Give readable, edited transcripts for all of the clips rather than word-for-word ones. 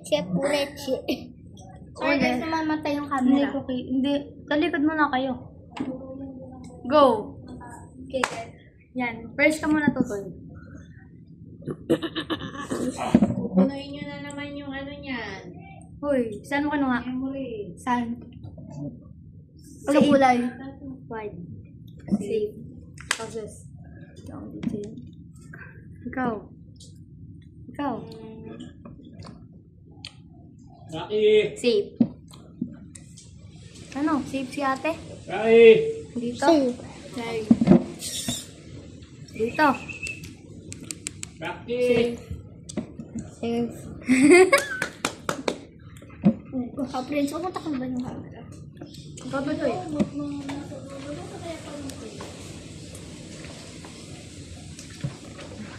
Chef Urechi. Sorry guys, namamatay yung Hindi, camera. Cookie. Hindi. Talikod muna kayo. Go! Okay guys. Yan. First ka muna, Tutoy. Pupunuin nyo na naman yung ano niyan. Hoy, saan mo kinuha? Memory. Saan? Ano kulay? White. Safe. Process. Ikaw. Ikaw. Kaki! Safe. Ano? Safe si ate? Kaki! Dito? Safe. Dito. Kaki! Safe. Prince, huwag mo takang ba yung camera? Ikaw, Tutoy.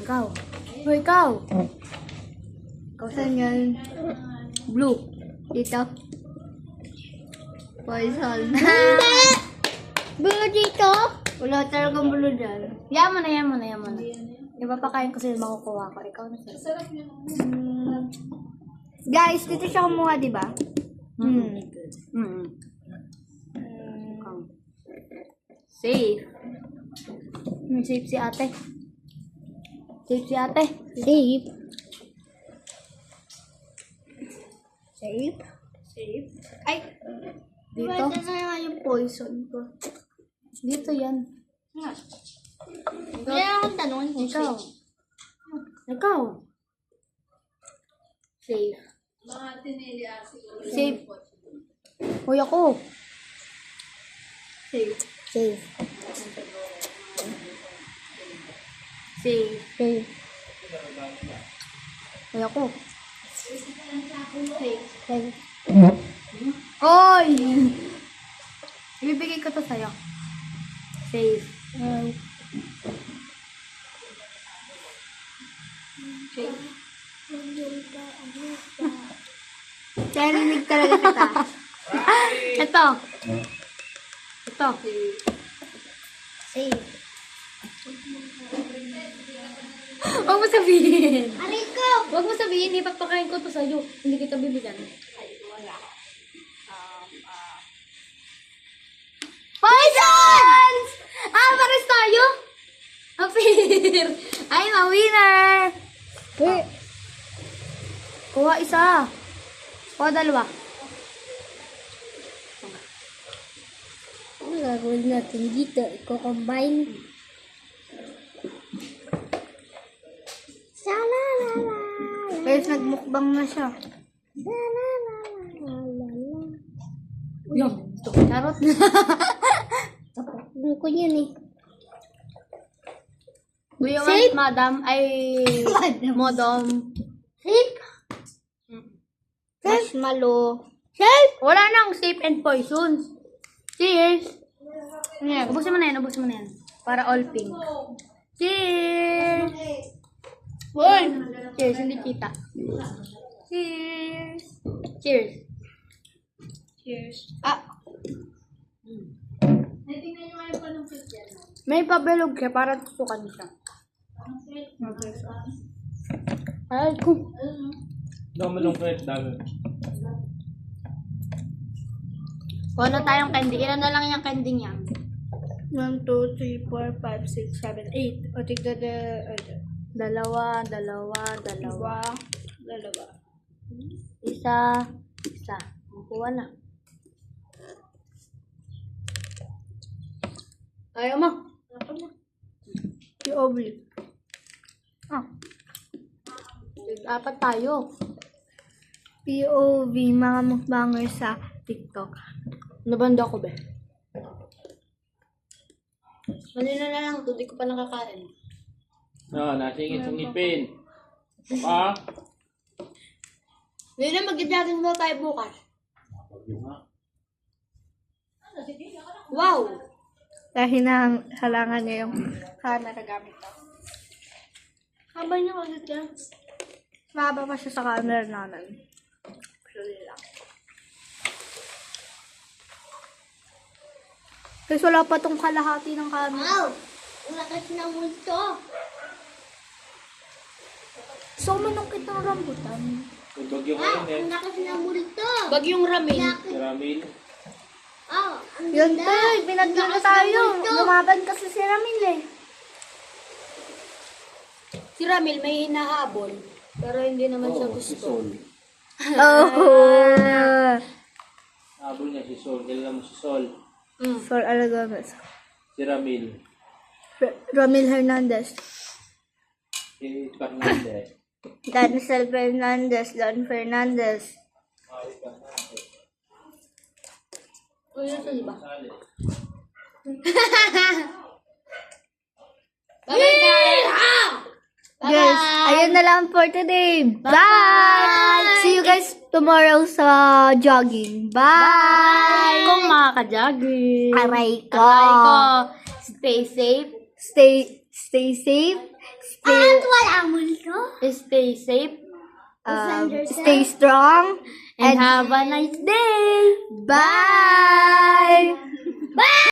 Ikaw. Hoy, ikaw. Ikaw saan yan? Blue. Dito. Poison. Hindi! Blue dito? Wala talagang blue dyan. Yaman na, yaman na, yaman na. Ipapakain ko sila makukuha ko. Ikaw na sila. Guys, dito siya kumuha, di ba? Safe. Safe si ate. Safe si ate. Safe. Safe? Safe. Ay, Dito? ito na nga yung poison ko. Dito yan. Kaya akong tanong kung Ikaw. safe. Ikaw. Safe. Mga tinili siguro. Safe. Hoy ako. Safe. Safe. Safe. Safe. Hoy ako. Safe. Safe. Oy! Ibibigay ko to sa'yo. Safe. Safe. Narinig talaga kita. Ito. Ito. Safe. Huwag mo sabihin. Aray ko! Huwag mo sabihin, ipapakain ko to sa'yo. Hindi kita bibigyan. Poison! Pares tayo? Apir! Ay, ma-winner! Wait. Kuha isa. Kuha dalawa. Ano gagawin natin dito? Iko-combine. Sa-la-la-la. Guys, nagmukbang na siya. Sa-la-la-la-la-la. Yung. Charot. Ano ko yun eh? Do you Safe? want, madam? Ay, modom. Safe? Marshmallow. Safe? Wala nang safe and poisons. Cheers! Ubusin mo na yan, ubusin mo na yan. Para all pink. Cheers! Hoy! Cheers, hindi kita. Cheers! Cheers! Cheers. Tingnan nyo kayo pa ng fit yan. May pabilog siya para tusukan siya. Ay, kung. Dami ng pwede, dami. Kuha na tayong candy. Ilan na lang yung candy niya? 1, 2, 3, 4, 5, 6, 7, 8. O, tigda the... Dalawa, dalawa, dalawa. Dalawa. Isa, isa. Kuha na. Ayaw mo. POV. Apat tayo. POV, mga mukbangers sa TikTok. Nabanda ko ba? Kanina na lang ito, di ko pa nakakain. No, nasingit sa ngipin. Ah? Hindi na mag-jogging daw tayo bukas. Wow! Dahil halangan niya yung camera gamit ko. Haba niya ulit yan. Mahaba pa siya sa camera namin. Actually lang. Kasi wala pa tong kalahati ng camera. Wow! Wala kasi na multo. So, manong kitang rambutan. May bagyo ngayon eh. Lakas na multo. Bagyong Ramil. Si Ramil. Oh, ang Yun ganda. tayo, pinaglo na tayo. Lumaban kasi si Ramil eh. Si Ramil may hinahabol. Pero hindi naman siya Oo, si gusto. Sol. Oh. Habol niya si Sol. Kailan mo si Sol? For Alagamas. Si Ramil. Ramil Hernandez. Si Fernandez. Dancel Fernandez. Don Fernandez. Mari Fernandez. O yun sa iba. Sali. Guys, ayun na lang for today. Bye! See you guys tomorrow sa jogging. Bye! Kung makaka-jogging. Aray ko. Aray ko. Stay safe. Stay safe. Wala multo. Stay safe. Stay strong. And have a nice day. Bye!